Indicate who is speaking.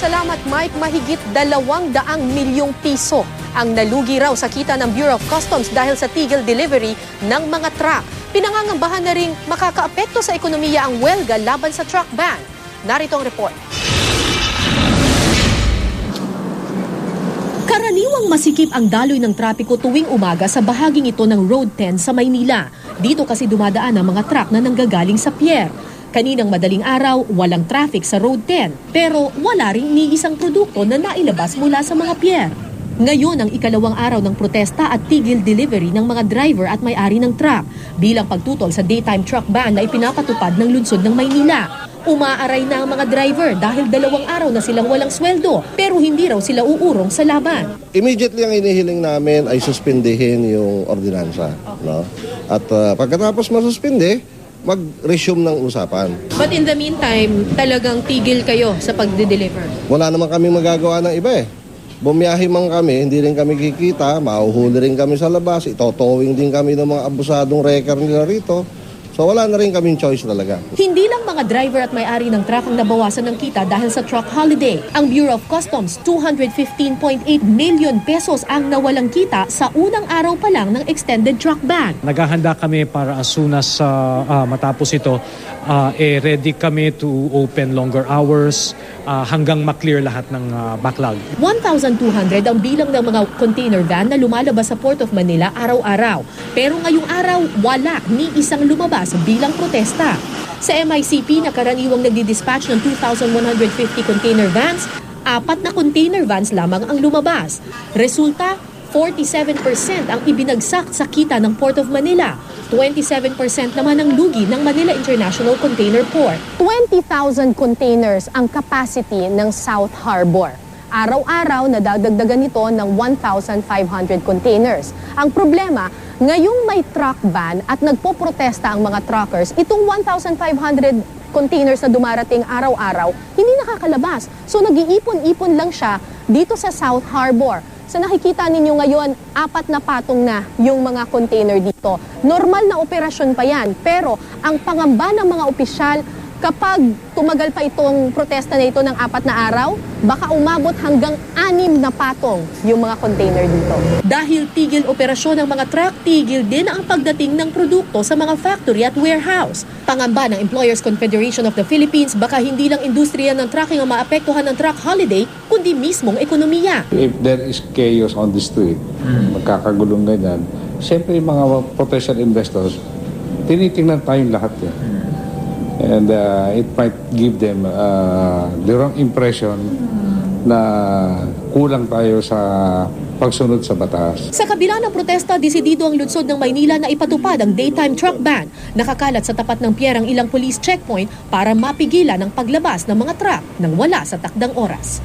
Speaker 1: Salamat Mike, mahigit 200 milyong piso ang nalugi raw sa kita ng Bureau of Customs dahil sa tigil delivery ng mga truck. Pinangangambahan na ring makakaapekto sa ekonomiya ang welga laban sa truck ban. Narito ang report. Karaniwang masikip ang daloy ng trapiko tuwing umaga sa bahaging ito ng Road 10 sa Maynila. Dito kasi dumadaan ang mga truck na nanggagaling sa pier. Kaninang madaling araw, walang traffic sa Road 10 pero wala ring ni isang produkto na nailabas mula sa mga pier. Ngayon ang ikalawang araw ng protesta at tigil delivery ng mga driver at may-ari ng truck bilang pagtutol sa daytime truck ban na ipinapatupad ng lungsod ng Maynila. Umaaray na ang mga driver dahil 2 araw na silang walang sweldo pero hindi raw sila uurong sa laban.
Speaker 2: Immediately ang inihiling namin ay suspendihin yung ordinansa. No? At pagkatapos masuspindi, mag-resume ng usapan.
Speaker 1: But in the meantime, talagang tigil kayo sa pagde-deliver?
Speaker 2: Wala naman kami magagawa ng iba eh. Bumiyahe man kami, hindi rin kami kikita, mahuhuli rin kami sa labas, itotowing din kami ng mga abusadong wrecker nila rito. So wala na rin kaming choice talaga.
Speaker 1: Hindi lang mga driver at may-ari ng truck ang nabawasan ng kita dahil sa truck holiday. Ang Bureau of Customs, 215.8 million pesos ang nawalang kita sa unang araw pa lang ng extended truck ban.
Speaker 3: Naghahanda kami para as soon as matapos ito, ready kami to open longer hours hanggang maklear lahat ng backlog. 1,200 ang bilang ng mga container van na lumalabas sa Port of Manila araw-araw. Pero ngayong araw, wala ni isang lumabas bilang protesta. Sa MICP na karaniwang nagdi-dispatch ng 2,150 container vans, 4 na container vans lamang ang lumabas. Resulta, 47% ang ibinagsak sa kita ng Port of Manila. 27% naman ang lugi ng Manila International Container Port. 20,000 containers ang capacity ng South Harbor. Araw-araw nadadagdagan nito ng 1,500 containers. Ang problema, ngayong may truck ban at nagpoprotesta ang mga truckers, itong 1,500 containers na dumarating araw-araw, hindi nakakalabas. So nag-iipon-ipon lang siya dito sa South Harbor. Sa nakikita ninyo ngayon, 4 na patong na yung mga container dito. Normal na operasyon pa yan, pero ang pangamba ng mga opisyal, kapag tumagal pa itong protesta na ito ng 4 na araw, baka umabot hanggang 6 na patong yung mga container dito. Dahil tigil operasyon ng mga truck, tigil din ang pagdating ng produkto sa mga factory at warehouse. Pangamba ng Employers Confederation of the Philippines, baka hindi lang industriya ng trucking ang maapektuhan ng truck holiday, kundi mismong ekonomiya.
Speaker 4: If there is chaos on the street, magkakagulong ganyan, siyempre yung mga potential investors, tinitingnan tayong lahat yan. And it might give them the wrong impression na kulang tayo sa pagsunod sa batas.
Speaker 1: Sa kabila ng protesta, desidido ang lungsod ng Maynila na ipatupad ang daytime truck ban. Nakakalat sa tapat ng pier ang ilang police checkpoint para mapigilan ang paglabas ng mga truck nang wala sa takdang oras.